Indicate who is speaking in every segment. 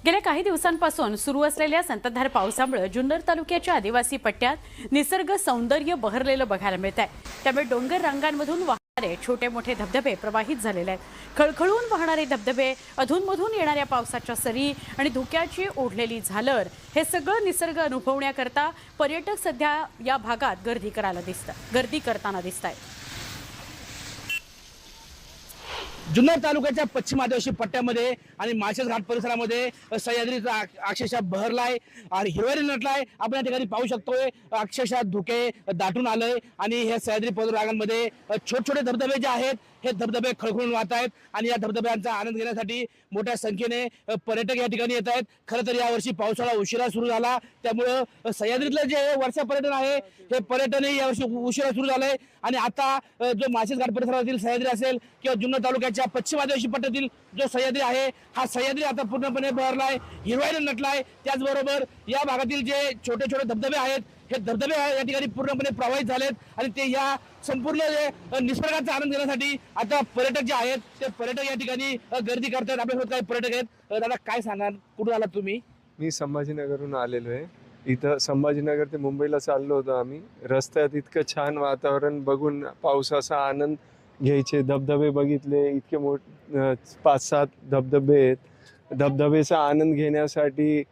Speaker 1: गेल्या काही दिवसांपासून सुरू असलेल्या संततधार पावसामुळे जुन्नर तालुक्याच्या आदिवासी पट्ट्यात निसर्ग सौंदर्य बहरलेलं बघायला मिळत आहे। त्यामुळे डोंगर रांगांमधून वाहणारे छोटे मोठे धबधबे प्रवाहित झालेले आहेत। खळखळून वाहणारे धबधबे, अधूनमधून येणाऱ्या पावसाच्या सरी आणि धुक्याची ओढलेली झालर हे सगळं निसर्ग अनुभवण्याकरता पर्यटक सध्या या भागात गर्दी करताना दिसतात।
Speaker 2: जुन्नर तालुक्याच्या पश्चिम आदिवासी पट्ट्यामध्ये आणि माळशेज घाट परिसरामध्ये सह्याद्रीचा अक्षरशः बहरलाय आणि हिरवाई नटलाय। आपण या ठिकाणी पाहू शकतोय अक्षरशः धुके दाटून आलंय आणि हे सह्याद्री पर्वतरांगांमध्ये छोटे छोटे धबधबे जे आहेत हे धबधबे खळखळून वाहत आहेत आणि या धबधब्यांचा आनंद घेण्यासाठी मोठ्या संख्येने पर्यटक या ठिकाणी येत आहेत। खरं तर यावर्षी पावसाळा उशिरा सुरू झाला, त्यामुळं सह्याद्रीतलं जे वर्षा पर्यटन आहे हे पर्यटनही यावर्षी उशिरा सुरू झालंय आणि आता जो माळशेज घाट परिसरातील सह्याद्री असेल किंवा जुन्नर तालुक्याच्या पश्चिम आदिवासी पट्ट्यातील जो सह्याद्री आहे हा सह्याद्री आता पूर्णपणे बहरलाय, हिरवाईने नटलाय। त्याचबरोबर या भागातील जे छोटे छोटे धबधबे आहेत हे धबधबे या ठिकाणी पूर्णपणे प्रवाहित झालेत आणि ते या संपूर्ण निसर्गाचा आनंद घेण्यासाठी आता पर्यटक जे आहेत ते पर्यटक या ठिकाणी गर्दी करतात। आपल्यासोबत काही पर्यटक आहेत। दादा काय सांगाल, कुठून आलात तुम्ही?
Speaker 3: मी संभाजीनगरहून आलेलो आहे। इथं संभाजीनगर ते मुंबईला चाललो होतो आम्ही। रस्त्यात इतकं छान वातावरण बघून पावसाचा आनंद घ्यायचे, धबधबे बघितले, इतके 5-7 धबधबे आहेत। धबधबेचा आनंद घेण्यासाठी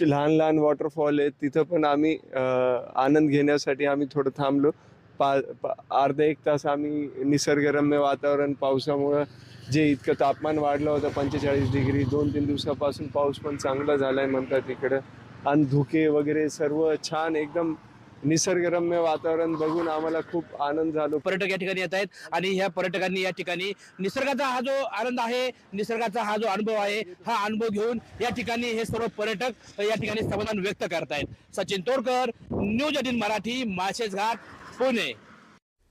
Speaker 3: लहान लहान वॉटरफॉल आहेत, तिथं पण आम्ही आनंद घेण्यासाठी आम्ही थोडं थांबलो। अर्धा एक तास आम्ही निसर्गरम्य वातावरण, पावसामुळं जे इतकं तापमान वाढलं होतं 45 डिग्री, 2-3 दिवसापासून पाऊस पण चांगला झालाय म्हणतात इकडं, आणि धुके वगैरे सर्व छान एकदम निसर्गरम्य वातावरण बघून आम्हाला खूप आनंद झालो।
Speaker 2: पर्यटक या ठिकाणी येत आहेत आणि ह्या पर्यटकांनी या ठिकाणी निसर्गाचा हा जो आनंद आहे, निसर्गाचा हा जो अनुभव आहे, हा अनुभव घेऊन या ठिकाणी हे सर्व पर्यटक या ठिकाणी समाधान व्यक्त करतायत। सचिन तोडकर, न्यूज 18 मराठी, माळशेज घाट, पुणे।